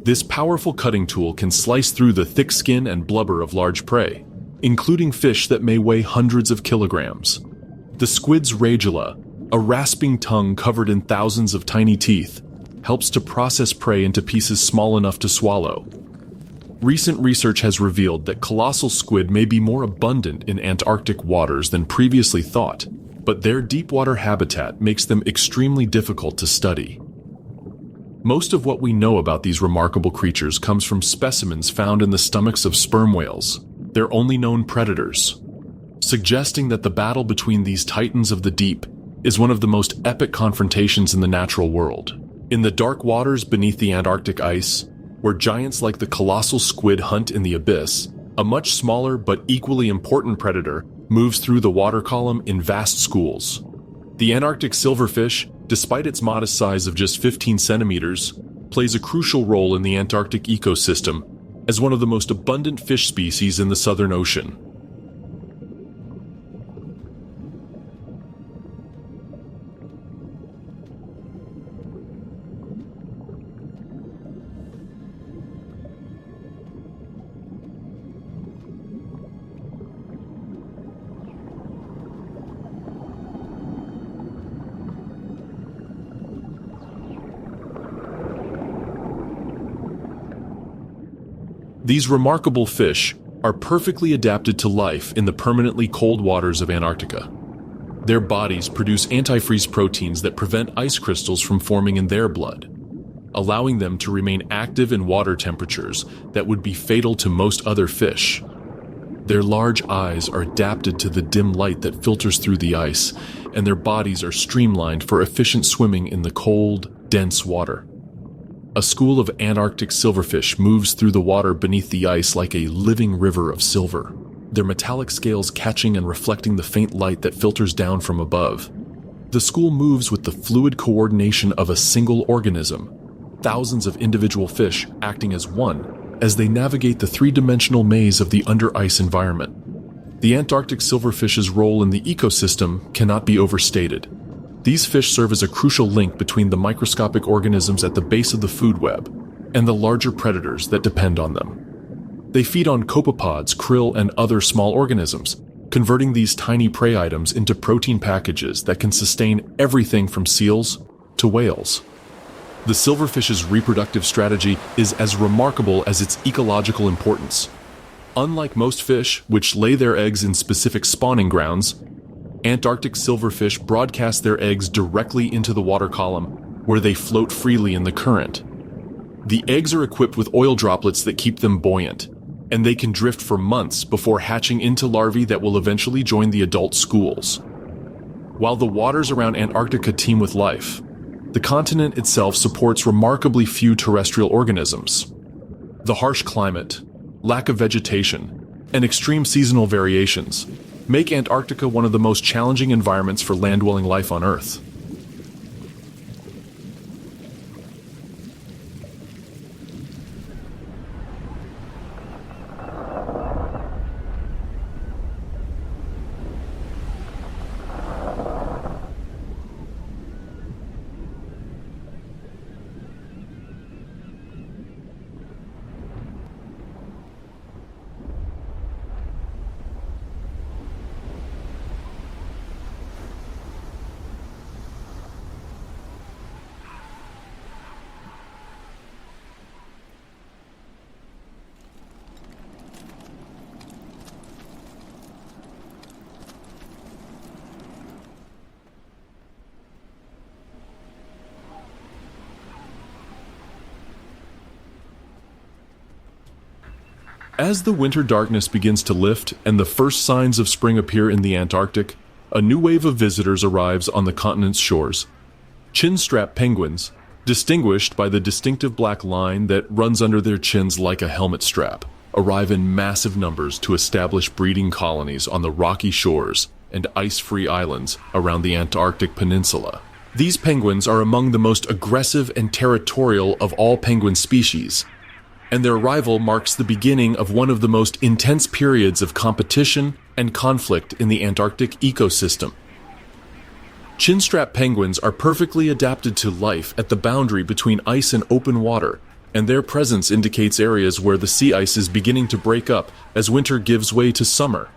This powerful cutting tool can slice through the thick skin and blubber of large prey, including fish that may weigh hundreds of kilograms. The squid's radula, a rasping tongue covered in thousands of tiny teeth, helps to process prey into pieces small enough to swallow. Recent research has revealed that colossal squid may be more abundant in Antarctic waters than previously thought, but their deep water habitat makes them extremely difficult to study. Most of what we know about these remarkable creatures comes from specimens found in the stomachs of sperm whales, their only known predators, suggesting that the battle between these titans of the deep is one of the most epic confrontations in the natural world. In the dark waters beneath the Antarctic ice, where giants like the colossal squid hunt in the abyss, a much smaller but equally important predator moves through the water column in vast schools. The Antarctic silverfish, despite its modest size of just 15 centimeters, plays a crucial role in the Antarctic ecosystem as one of the most abundant fish species in the Southern Ocean. These remarkable fish are perfectly adapted to life in the permanently cold waters of Antarctica. Their bodies produce antifreeze proteins that prevent ice crystals from forming in their blood, allowing them to remain active in water temperatures that would be fatal to most other fish. Their large eyes are adapted to the dim light that filters through the ice, and their bodies are streamlined for efficient swimming in the cold, dense water. A school of Antarctic silverfish moves through the water beneath the ice like a living river of silver, their metallic scales catching and reflecting the faint light that filters down from above. The school moves with the fluid coordination of a single organism, thousands of individual fish acting as one as they navigate the three-dimensional maze of the under-ice environment. The Antarctic silverfish's role in the ecosystem cannot be overstated. These fish serve as a crucial link between the microscopic organisms at the base of the food web and the larger predators that depend on them. They feed on copepods, krill, and other small organisms, converting these tiny prey items into protein packages that can sustain everything from seals to whales. The silverfish's reproductive strategy is as remarkable as its ecological importance. Unlike most fish, which lay their eggs in specific spawning grounds, Antarctic silverfish broadcast their eggs directly into the water column, where they float freely in the current. The eggs are equipped with oil droplets that keep them buoyant, and they can drift for months before hatching into larvae that will eventually join the adult schools. While the waters around Antarctica teem with life, the continent itself supports remarkably few terrestrial organisms. The harsh climate, lack of vegetation, and extreme seasonal variations make Antarctica one of the most challenging environments for land-dwelling life on Earth. As the winter darkness begins to lift and the first signs of spring appear in the Antarctic, a new wave of visitors arrives on the continent's shores. Chin-strap penguins, distinguished by the distinctive black line that runs under their chins like a helmet strap, arrive in massive numbers to establish breeding colonies on the rocky shores and ice-free islands around the Antarctic peninsula. These penguins are among the most aggressive and territorial of all penguin species, and their arrival marks the beginning of one of the most intense periods of competition and conflict in the Antarctic ecosystem. Chin-strap penguins are perfectly adapted to life at the boundary between ice and open water, and their presence indicates areas where the sea ice is beginning to break up as winter gives way to summer.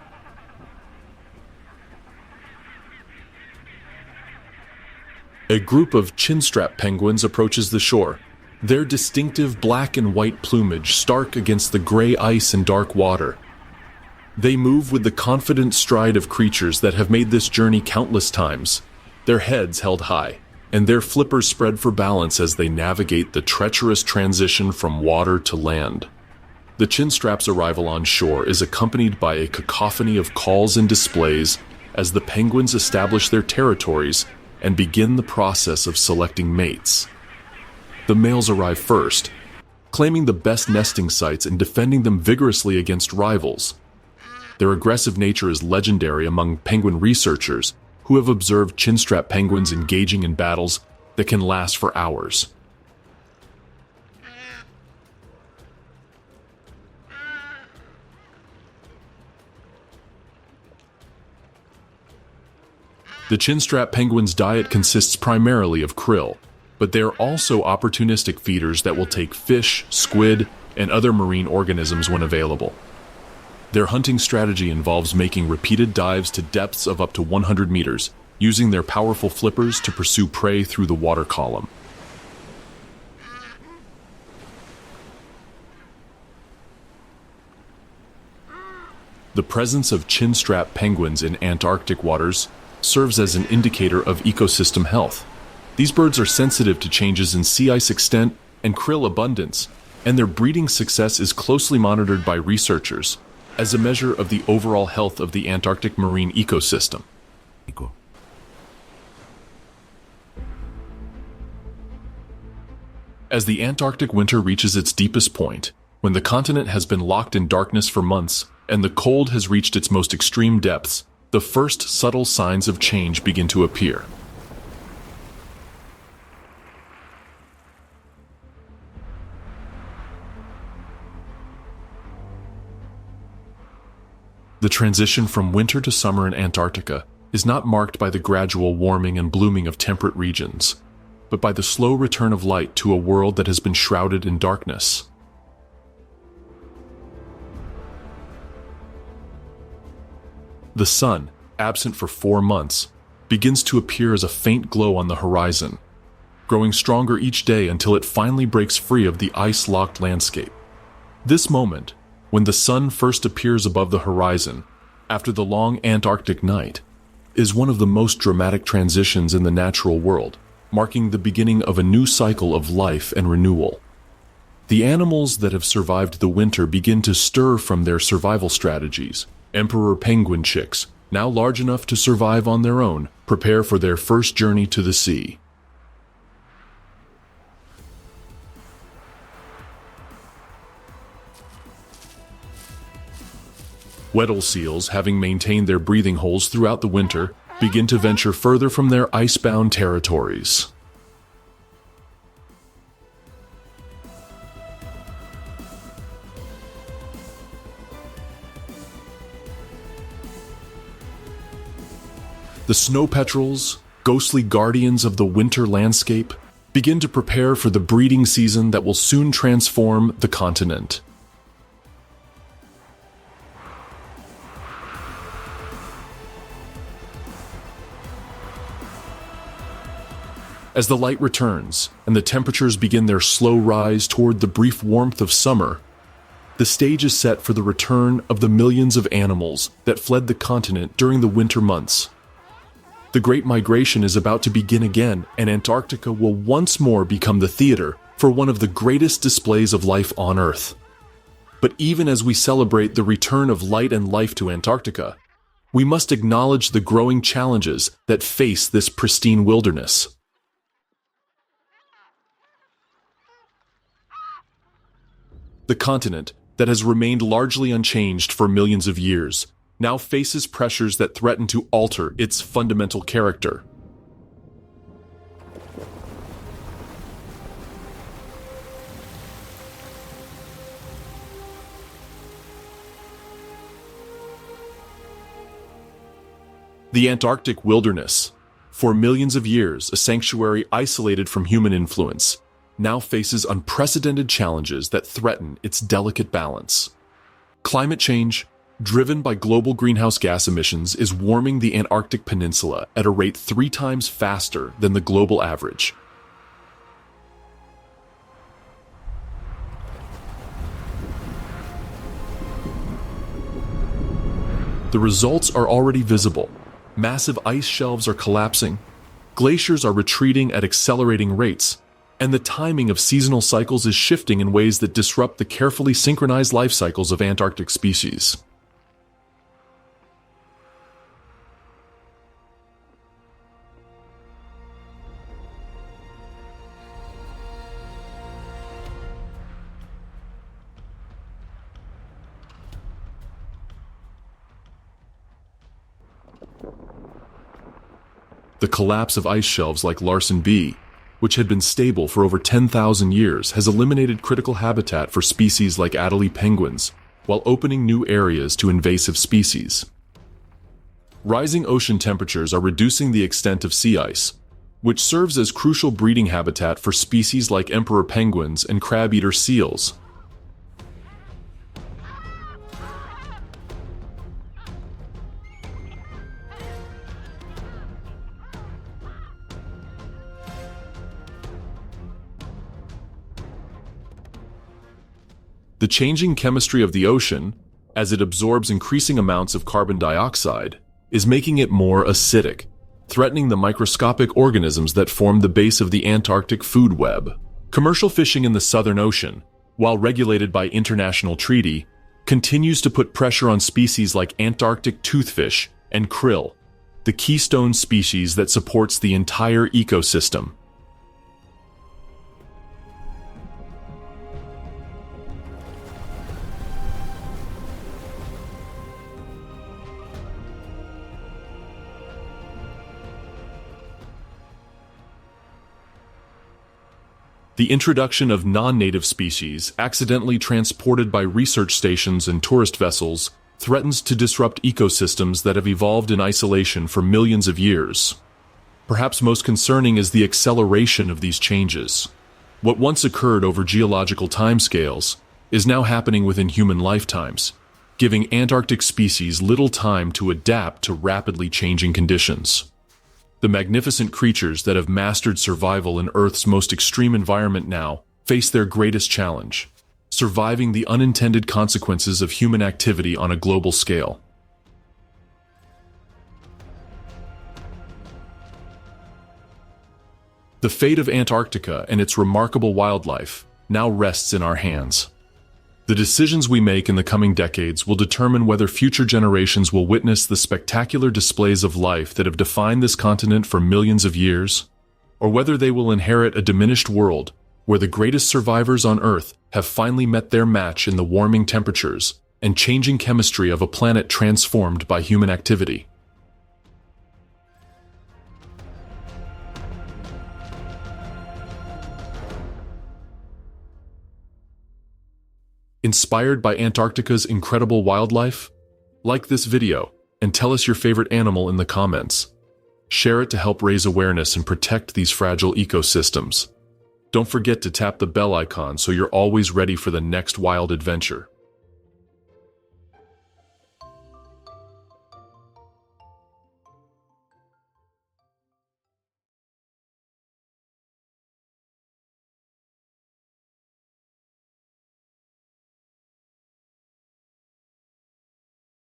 A group of chin-strap penguins approaches the shore, their distinctive black and white plumage stark against the gray ice and dark water. They move with the confident stride of creatures that have made this journey countless times, their heads held high, and their flippers spread for balance as they navigate the treacherous transition from water to land. The chinstrap's arrival on shore is accompanied by a cacophony of calls and displays as the penguins establish their territories and begin the process of selecting mates. The males arrive first, claiming the best nesting sites and defending them vigorously against rivals. Their aggressive nature is legendary among penguin researchers who have observed chinstrap penguins engaging in battles that can last for hours. The chinstrap penguin's diet consists primarily of krill, but they are also opportunistic feeders that will take fish, squid, and other marine organisms when available. Their hunting strategy involves making repeated dives to depths of up to 100 meters, using their powerful flippers to pursue prey through the water column. The presence of chinstrap penguins in Antarctic waters serves as an indicator of ecosystem health. These birds are sensitive to changes in sea ice extent and krill abundance, and their breeding success is closely monitored by researchers as a measure of the overall health of the Antarctic marine ecosystem. As the Antarctic winter reaches its deepest point, when the continent has been locked in darkness for months and the cold has reached its most extreme depths, the first subtle signs of change begin to appear. The transition from winter to summer in Antarctica is not marked by the gradual warming and blooming of temperate regions, but by the slow return of light to a world that has been shrouded in darkness. The sun, absent for 4 months, begins to appear as a faint glow on the horizon, growing stronger each day until it finally breaks free of the ice-locked landscape. This moment, when the sun first appears above the horizon after the long Antarctic night, is one of the most dramatic transitions in the natural world, marking the beginning of a new cycle of life and renewal. The animals that have survived the winter begin to stir from their survival strategies. Emperor penguin chicks, now large enough to survive on their own, prepare for their first journey to the sea. Weddell seals, having maintained their breathing holes throughout the winter, begin to venture further from their icebound territories. The snow petrels, ghostly guardians of the winter landscape, begin to prepare for the breeding season that will soon transform the continent. As the light returns and the temperatures begin their slow rise toward the brief warmth of summer, the stage is set for the return of the millions of animals that fled the continent during the winter months. The Great Migration is about to begin again, and Antarctica will once more become the theater for one of the greatest displays of life on Earth. But even as we celebrate the return of light and life to Antarctica, we must acknowledge the growing challenges that face this pristine wilderness. The continent, that has remained largely unchanged for millions of years, now faces pressures that threaten to alter its fundamental character. The Antarctic wilderness, for millions of years a sanctuary isolated from human influence, now faces unprecedented challenges that threaten its delicate balance. Climate change, driven by global greenhouse gas emissions, is warming the Antarctic Peninsula at a rate 3 times faster than the global average. The results are already visible. Massive ice shelves are collapsing, Glaciers are retreating at accelerating rates, and the timing of seasonal cycles is shifting in ways that disrupt the carefully synchronized life cycles of Antarctic species. The collapse of ice shelves like Larsen B, which had been stable for over 10,000 years, has eliminated critical habitat for species like Adelie penguins, while opening new areas to invasive species. Rising ocean temperatures are reducing the extent of sea ice, which serves as crucial breeding habitat for species like emperor penguins and crab-eater seals. The changing chemistry of the ocean, as it absorbs increasing amounts of carbon dioxide, is making it more acidic, threatening the microscopic organisms that form the base of the Antarctic food web. Commercial fishing in the Southern Ocean, while regulated by international treaty, continues to put pressure on species like Antarctic toothfish and krill, the keystone species that supports the entire ecosystem. The introduction of non-native species, accidentally transported by research stations and tourist vessels, threatens to disrupt ecosystems that have evolved in isolation for millions of years. Perhaps most concerning is the acceleration of these changes. What once occurred over geological timescales is now happening within human lifetimes, giving Antarctic species little time to adapt to rapidly changing conditions. The magnificent creatures that have mastered survival in Earth's most extreme environment now face their greatest challenge: surviving the unintended consequences of human activity on a global scale. The fate of Antarctica and its remarkable wildlife now rests in our hands. The decisions we make in the coming decades will determine whether future generations will witness the spectacular displays of life that have defined this continent for millions of years, or whether they will inherit a diminished world where the greatest survivors on Earth have finally met their match in the warming temperatures and changing chemistry of a planet transformed by human activity. Inspired by Antarctica's incredible wildlife? Like this video and tell us your favorite animal in the comments. Share it to help raise awareness and protect these fragile ecosystems. Don't forget to tap the bell icon so you're always ready for the next wild adventure.